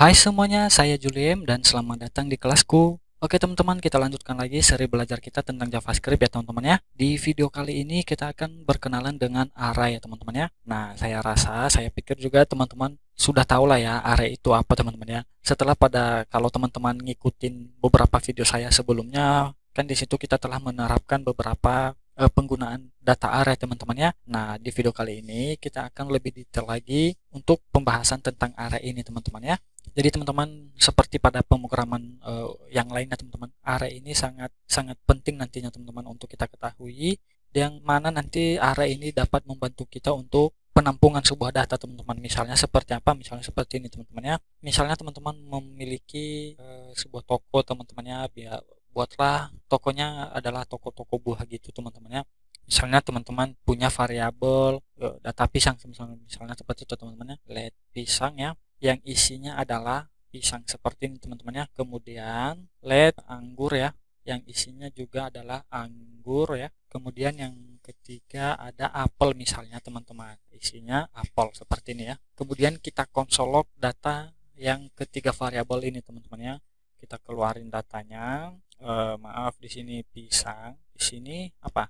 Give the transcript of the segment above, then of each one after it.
Hai semuanya, saya Juliem dan selamat datang di kelasku. Oke teman-teman, kita lanjutkan lagi seri belajar kita tentang JavaScript ya teman-teman ya. Di video kali ini kita akan berkenalan dengan array ya teman-teman ya. Nah, saya pikir juga teman-teman sudah tahu lah ya array itu apa teman-teman ya. Setelah kalau teman-teman ngikutin beberapa video saya sebelumnya, kan di situ kita telah menerapkan beberapa penggunaan data array teman-teman ya. Nah, di video kali ini kita akan lebih detail lagi untuk pembahasan tentang array ini teman-teman ya. Jadi teman-teman seperti pada pemrograman yang lainnya teman-teman, array ini sangat sangat penting nantinya teman-teman untuk kita ketahui, yang mana nanti array ini dapat membantu kita untuk penampungan sebuah data teman-teman. Misalnya seperti apa? Misalnya seperti ini teman-teman ya. Misalnya teman-teman memiliki sebuah toko teman-teman ya, buatlah tokonya adalah toko-toko buah gitu teman-teman ya. Misalnya teman-teman punya variabel data pisang misalnya seperti itu teman-teman ya, let pisang ya, yang isinya adalah pisang seperti ini teman-teman ya. Kemudian let anggur ya, yang isinya juga adalah anggur ya. Kemudian yang ketiga ada apel misalnya teman-teman, isinya apel seperti ini ya. Kemudian kita konsolog data yang ketiga variabel ini teman-teman ya. Kita keluarin datanya. Maaf, di sini pisang, di sini apa?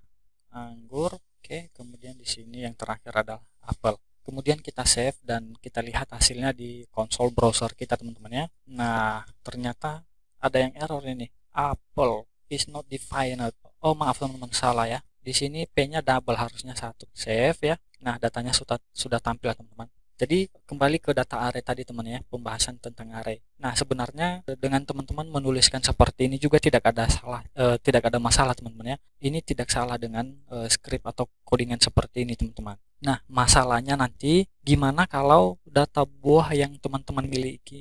Anggur. Oke, kemudian di sini yang terakhir adalah apel. Kemudian kita save dan kita lihat hasilnya di konsol browser kita teman-teman ya. Nah, ternyata ada yang error ini. Apple is not defined. Oh, maaf teman-teman, salah ya. Di sini P-nya double, harusnya satu. Save ya. Nah, datanya sudah tampil teman-teman. Jadi kembali ke data array tadi teman ya, pembahasan tentang array. Nah, sebenarnya dengan teman-teman menuliskan seperti ini juga tidak ada masalah teman-teman ya. Ini tidak salah dengan script atau codingan seperti ini teman-teman. Nah, masalahnya nanti gimana kalau data buah yang teman-teman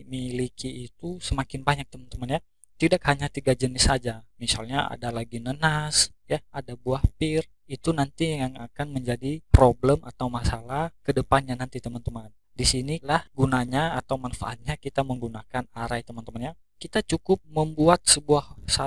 miliki itu semakin banyak teman-teman ya. Tidak hanya 3 jenis saja. Misalnya ada lagi nenas, ya, ada buah pir. Itu nanti yang akan menjadi problem atau masalah ke depannya nanti teman-teman. Di sinilah gunanya atau manfaatnya kita menggunakan array teman-teman ya. Kita cukup membuat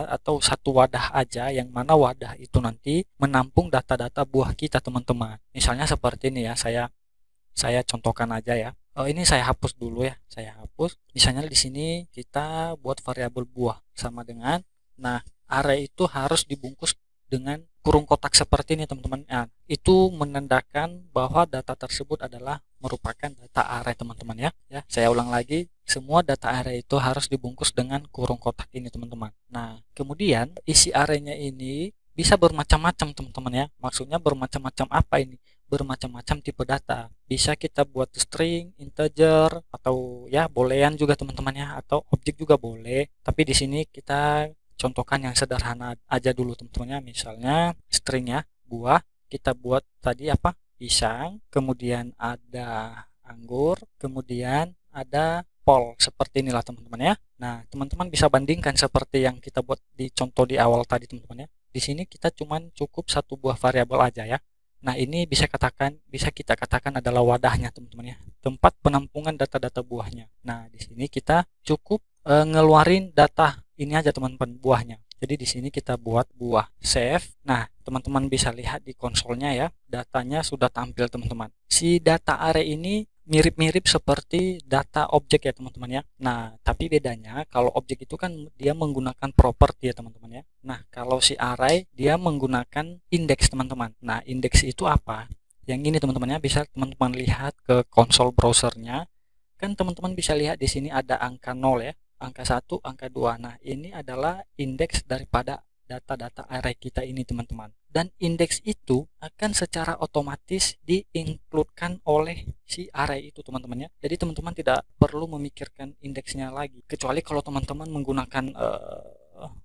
atau satu wadah aja, yang mana wadah itu nanti menampung data-data buah kita teman-teman. Misalnya seperti ini ya, saya contohkan aja ya. Ini saya hapus dulu ya, saya hapus. Misalnya di sini kita buat variabel buah sama dengan, nah, array itu harus dibungkus dengan kurung kotak seperti ini teman-teman. Nah, itu menandakan bahwa data tersebut adalah merupakan data array teman-teman ya. Saya ulang lagi, semua data array itu harus dibungkus dengan kurung kotak ini teman-teman. Nah, kemudian isi arraynya ini bisa bermacam-macam teman-teman ya. Maksudnya bermacam-macam apa ini? Bermacam-macam tipe data. Bisa kita buat string, integer, atau ya boolean juga teman-teman ya, atau objek juga boleh. Tapi di sini kita contohkan yang sederhana aja dulu teman-teman ya. Misalnya string ya, buah, kita buat tadi apa? Pisang, kemudian ada anggur, kemudian ada pol. Seperti inilah teman-teman ya. Nah, teman-teman bisa bandingkan seperti yang kita buat di contoh di awal tadi teman-teman ya. Di sini kita cukup satu buah variabel aja ya. Nah, ini bisa kita katakan adalah wadahnya teman-teman ya, tempat penampungan data-data buahnya. Nah, di sini kita cukup ngeluarin data ini aja teman-teman, buahnya. Jadi di sini kita buat buah, save. Nah, teman-teman bisa lihat di konsolnya ya, datanya sudah tampil teman-teman. Si data array ini mirip-mirip seperti data objek ya teman-teman ya. Nah, tapi bedanya kalau objek itu kan dia menggunakan properti ya teman-teman ya. Nah, kalau si array dia menggunakan indeks teman-teman. Nah, indeks itu apa? Yang ini teman-teman ya, bisa teman-teman lihat ke konsol browsernya. Kan teman-teman bisa lihat di sini ada angka 0 ya, angka 1, angka 2. Nah, ini adalah indeks daripada data-data array kita ini teman-teman. Dan indeks itu akan secara otomatis diincludekan oleh si array itu teman-teman ya. Jadi teman-teman tidak perlu memikirkan indeksnya lagi, kecuali kalau teman-teman menggunakan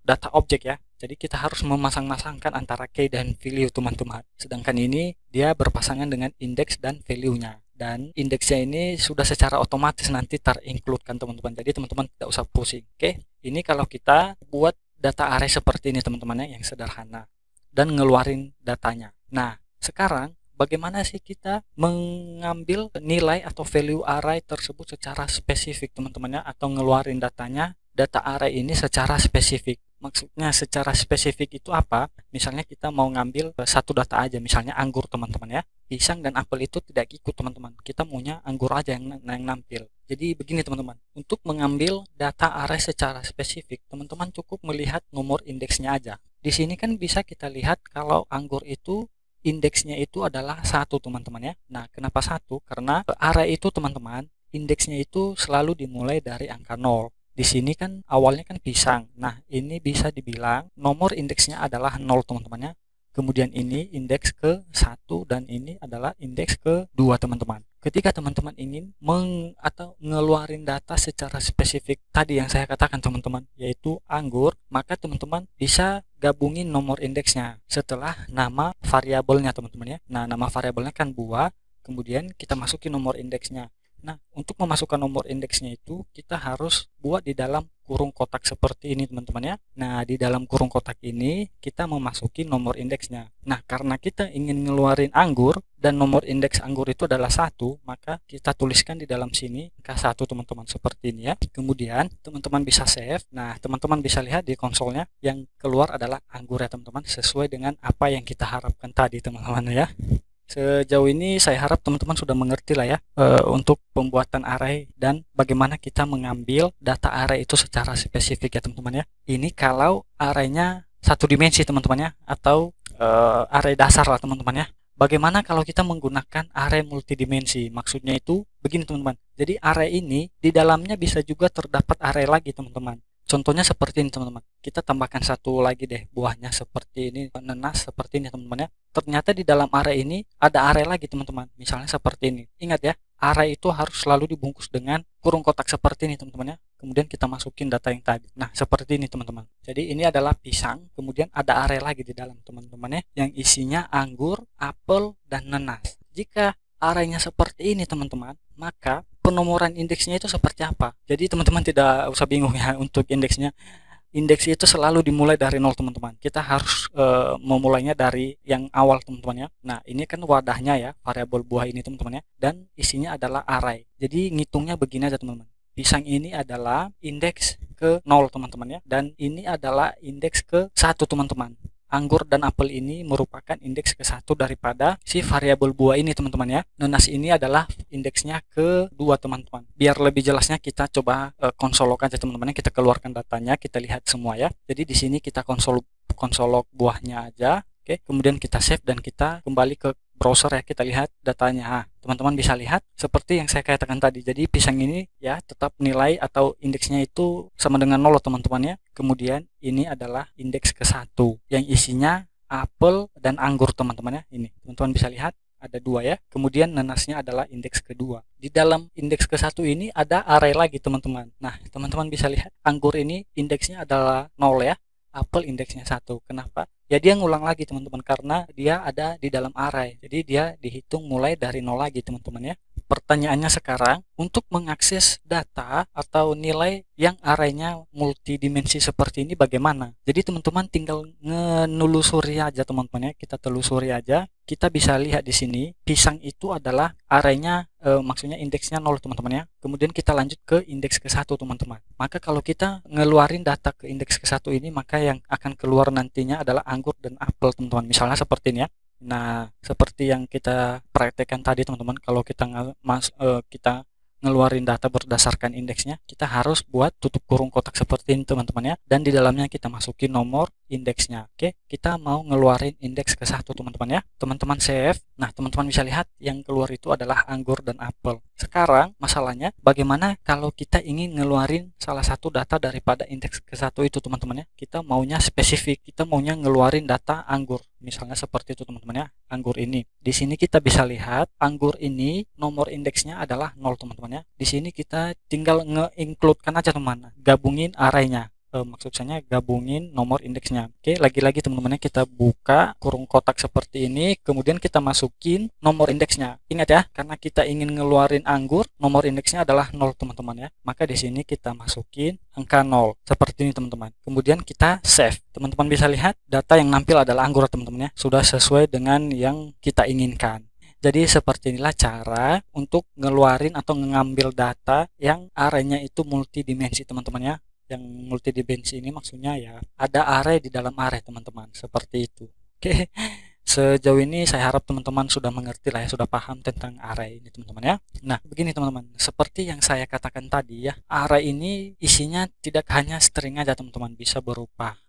data objek ya. Jadi kita harus memasang-masangkan antara key dan value teman-teman. Sedangkan ini dia berpasangan dengan indeks dan value-nya. Dan indeksnya ini sudah secara otomatis nanti terincludekan teman-teman. Jadi teman-teman tidak usah pusing. Oke, ini kalau kita buat data array seperti ini teman-teman ya, yang sederhana, dan ngeluarin datanya. Nah, sekarang bagaimana sih kita mengambil nilai atau value array tersebut secara spesifik teman-teman ya, atau ngeluarin data array ini secara spesifik. Maksudnya secara spesifik itu apa? Misalnya kita mau ngambil satu data aja, misalnya anggur teman-teman ya. Pisang dan apel itu tidak ikut teman-teman. Kita maunya anggur aja yang nampil. Jadi begini teman-teman, untuk mengambil data array secara spesifik, teman-teman cukup melihat nomor indeksnya aja. Di sini kan bisa kita lihat kalau anggur itu indeksnya itu adalah satu teman-teman ya. Nah, kenapa satu? Karena array itu teman-teman, indeksnya itu selalu dimulai dari angka 0. Di sini kan awalnya kan pisang. Nah, ini bisa dibilang nomor indeksnya adalah 0 teman-teman ya. Kemudian ini indeks ke 1 dan ini adalah indeks ke 2 teman-teman. Ketika teman-teman ingin atau ngeluarin data secara spesifik tadi yang saya katakan teman-teman, yaitu anggur, maka teman-teman bisa gabungin nomor indeksnya setelah nama variabelnya teman-teman ya. Nah, nama variabelnya kan buah, kemudian kita masukin nomor indeksnya. Nah, untuk memasukkan nomor indeksnya itu kita harus buat di dalam kurung kotak seperti ini teman-teman ya. Nah, di dalam kurung kotak ini kita memasuki nomor indeksnya. Nah, karena kita ingin ngeluarin anggur dan nomor indeks anggur itu adalah 1, maka kita tuliskan di dalam sini angka 1 teman-teman seperti ini ya. Kemudian teman-teman bisa save. Nah, teman-teman bisa lihat di konsolnya yang keluar adalah anggur ya teman-teman, sesuai dengan apa yang kita harapkan tadi teman-teman ya. Sejauh ini saya harap teman-teman sudah mengerti lah ya untuk pembuatan array dan bagaimana kita mengambil data array itu secara spesifik ya teman-teman ya. Ini kalau arraynya satu dimensi teman-teman ya, atau array dasar lah teman-teman ya. Bagaimana kalau kita menggunakan array multidimensi? Maksudnya itu begini teman-teman. Jadi array ini di dalamnya bisa juga terdapat array lagi teman-teman. Contohnya seperti ini teman-teman. Kita tambahkan satu lagi deh buahnya seperti ini, nanas seperti ini teman-teman ya. Ternyata di dalam array ini ada array lagi teman-teman. Misalnya seperti ini. Ingat ya, array itu harus selalu dibungkus dengan kurung kotak seperti ini teman-teman ya. Kemudian kita masukin data yang tadi. Nah, seperti ini teman-teman. Jadi ini adalah pisang, kemudian ada array lagi di dalam teman-teman ya, yang isinya anggur, apel, dan nanas. Jika arraynya seperti ini teman-teman, maka penomoran indeksnya itu seperti apa? Jadi teman-teman tidak usah bingung ya untuk indeksnya. Indeks itu selalu dimulai dari 0 teman-teman. Kita harus memulainya dari yang awal teman-teman ya. Nah, ini kan wadahnya ya, variabel buah ini teman-teman ya, dan isinya adalah array. Jadi ngitungnya begini aja teman-teman. Pisang ini adalah indeks ke 0 teman-teman ya, dan ini adalah indeks ke 1 teman-teman. Anggur dan apel ini merupakan indeks ke-1 daripada si variabel buah ini teman-teman ya. Nanas ini adalah indeksnya ke-2 teman-teman. Biar lebih jelasnya kita coba konsolok aja teman-teman, kita keluarkan datanya, kita lihat semua ya. Jadi di sini kita konsolok buahnya aja. Oke, kemudian kita save dan kita kembali ke browser ya, kita lihat datanya. Teman-teman bisa lihat seperti yang saya katakan tadi. Jadi pisang ini ya tetap nilai atau indeksnya itu sama dengan 0 teman-teman ya. Kemudian ini adalah indeks ke-1 yang isinya apel dan anggur teman-teman ya. Ini teman-teman bisa lihat ada 2 ya. Kemudian nanasnya adalah indeks ke-2. Di dalam indeks ke-1 ini ada array lagi teman-teman. Nah, teman-teman bisa lihat anggur ini indeksnya adalah 0 ya. Apel indeksnya 1. Kenapa? Ya dia ngulang lagi teman-teman, karena dia ada di dalam array. Jadi dia dihitung mulai dari 0 lagi teman-teman ya. Pertanyaannya sekarang, untuk mengakses data atau nilai yang arraynya multidimensi seperti ini bagaimana? Jadi teman-teman tinggal menelusuri aja teman-teman ya. Kita telusuri aja. Kita bisa lihat di sini, pisang itu adalah arraynya maksudnya indeksnya 0 teman-teman ya. Kemudian kita lanjut ke indeks ke-1 teman-teman. Maka kalau kita ngeluarin data ke indeks ke-1 ini, maka yang akan keluar nantinya adalah anggur dan apel teman-teman. Misalnya seperti ini ya. Nah, seperti yang kita praktekkan tadi teman-teman, kalau kita kita ngeluarin data berdasarkan indeksnya, kita harus buat tutup kurung kotak seperti ini teman-teman ya, dan di dalamnya kita masukin nomor indeksnya. Oke, kita mau ngeluarin indeks ke-1 teman-teman ya. Teman-teman save. Nah, teman-teman bisa lihat yang keluar itu adalah anggur dan apel. Sekarang masalahnya bagaimana kalau kita ingin ngeluarin salah satu data daripada indeks ke-1 itu teman-teman ya. Kita maunya spesifik, kita maunya ngeluarin data anggur. Misalnya seperti itu teman-teman ya, anggur ini. Di sini kita bisa lihat anggur ini nomor indeksnya adalah 0 teman-teman ya. Di sini kita tinggal nge-include-kan aja teman-teman, gabungin arraynya. Maksud saya gabungin nomor indeksnya. Oke, lagi-lagi teman-teman kita buka kurung kotak seperti ini, kemudian kita masukin nomor indeksnya. Ingat ya, karena kita ingin ngeluarin anggur, nomor indeksnya adalah 0 teman-teman ya. Maka di sini kita masukin angka 0 seperti ini teman-teman. Kemudian kita save. Teman-teman bisa lihat data yang nampil adalah anggur teman-teman ya. Sudah sesuai dengan yang kita inginkan. Jadi seperti inilah cara untuk ngeluarin atau ngambil data yang arraynya itu multidimensi teman-teman ya. Yang multidimensi ini maksudnya ya ada array di dalam array teman-teman, seperti itu. Oke, sejauh ini saya harap teman-teman sudah mengerti lah ya, sudah paham tentang array ini teman-teman ya. Nah, begini teman-teman, seperti yang saya katakan tadi ya, array ini isinya tidak hanya string aja teman-teman, bisa berupa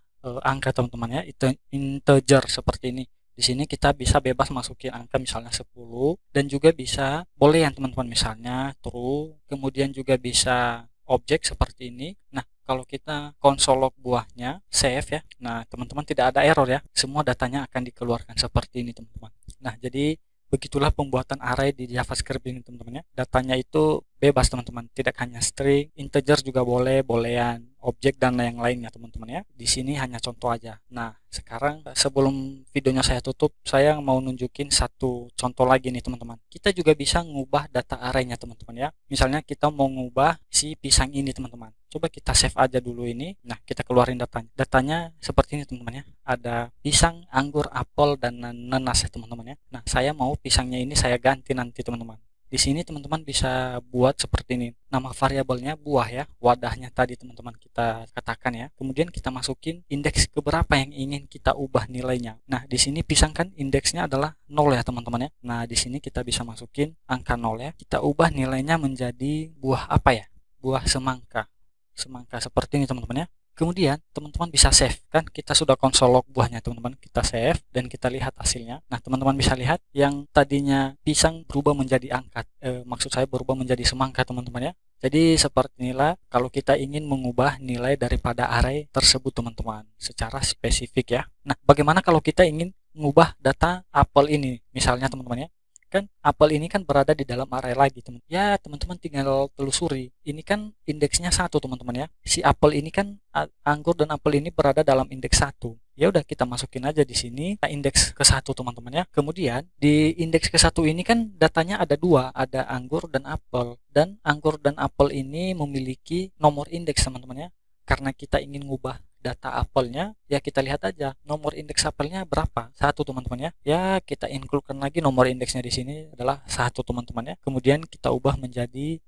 angka teman-teman ya, itu integer seperti ini. Di sini kita bisa bebas masukin angka misalnya 10 dan juga bisa boolean teman-teman, misalnya true, kemudian juga bisa objek seperti ini. Nah, kalau kita konsol log buahnya, save ya. Nah, teman-teman tidak ada error ya. Semua datanya akan dikeluarkan seperti ini, teman-teman. Nah, jadi begitulah pembuatan array di JavaScript ini, teman-teman ya. Datanya itu bebas, teman-teman. Tidak hanya string, integer juga boleh, boolean, objek dan yang lainnya, teman-teman ya. Di sini hanya contoh aja. Nah, sekarang sebelum videonya saya tutup, saya mau nunjukin satu contoh lagi nih, teman-teman. Kita juga bisa ngubah data array-nya, teman-teman ya. Misalnya kita mau ngubah si pisang ini, teman-teman. Coba kita save aja dulu ini. Nah, kita keluarin datanya. Datanya seperti ini, teman-teman ya. Ada pisang, anggur, apel, dan nanas ya, teman-teman ya. Nah, saya mau pisangnya ini saya ganti nanti, teman-teman. Di sini teman-teman bisa buat seperti ini. Nama variabelnya buah ya. Wadahnya tadi teman-teman kita katakan ya. Kemudian kita masukin indeks keberapa yang ingin kita ubah nilainya. Nah, di sini pisang kan indeksnya adalah 0 ya, teman-teman ya. Nah, di sini kita bisa masukin angka 0 ya. Kita ubah nilainya menjadi buah apa ya? Buah semangka. Semangka seperti ini, teman-teman ya. Kemudian teman-teman bisa save, kan kita sudah konsol log buahnya, teman-teman. Kita save dan kita lihat hasilnya. Nah, teman-teman bisa lihat yang tadinya pisang berubah menjadi angka, maksud saya berubah menjadi semangka, teman-teman ya. Jadi seperti inilah kalau kita ingin mengubah nilai daripada array tersebut, teman-teman, secara spesifik ya. Nah, bagaimana kalau kita ingin mengubah data apel ini misalnya, teman-teman ya. Kan apel ini kan berada di dalam array lagi, teman. Ya, teman-teman tinggal telusuri. Ini kan indeksnya 1, teman-teman ya. Si apel ini kan anggur dan apel ini berada dalam indeks 1. Ya udah, kita masukin aja di sini indeks ke 1, teman-teman ya. Kemudian di indeks ke 1 ini kan datanya ada 2, ada anggur dan apel. Dan anggur dan apel ini memiliki nomor indeks, teman-teman ya. Karena kita ingin ngubah data apelnya, ya kita lihat aja nomor indeks apelnya berapa, 1, teman-teman ya. Ya, kita includekan lagi nomor indeksnya di sini adalah 1, teman-teman ya. Kemudian kita ubah menjadi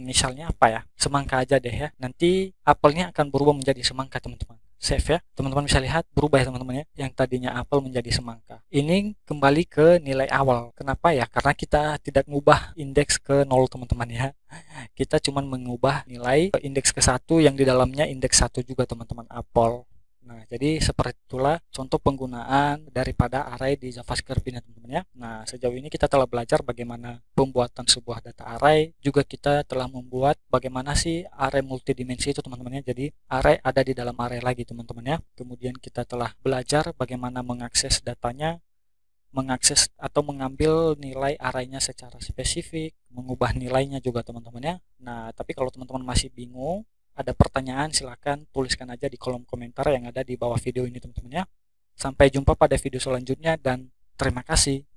misalnya apa ya, semangka aja deh ya. Nanti apelnya akan berubah menjadi semangka, teman-teman. Save ya, teman-teman bisa lihat berubah ya, teman-teman ya. Yang tadinya apel menjadi semangka. Ini kembali ke nilai awal. Kenapa ya? Karena kita tidak mengubah indeks ke 0, teman-teman ya. Kita cuma mengubah nilai indeks ke 1 yang di dalamnya indeks 1 juga, teman-teman, apel. Nah, jadi seperti itulah contoh penggunaan daripada array di JavaScript ini, teman-teman ya. Nah, sejauh ini kita telah belajar bagaimana pembuatan sebuah data array, juga kita telah membuat bagaimana sih array multidimensi itu, teman-teman ya. Jadi array ada di dalam array lagi, teman-teman ya. Kemudian kita telah belajar bagaimana mengakses datanya, mengakses atau mengambil nilai arraynya secara spesifik, mengubah nilainya juga, teman-teman ya. Nah, tapi kalau teman-teman masih bingung, ada pertanyaan, silahkan tuliskan aja di kolom komentar yang ada di bawah video ini, teman-teman ya. Sampai jumpa pada video selanjutnya dan terima kasih.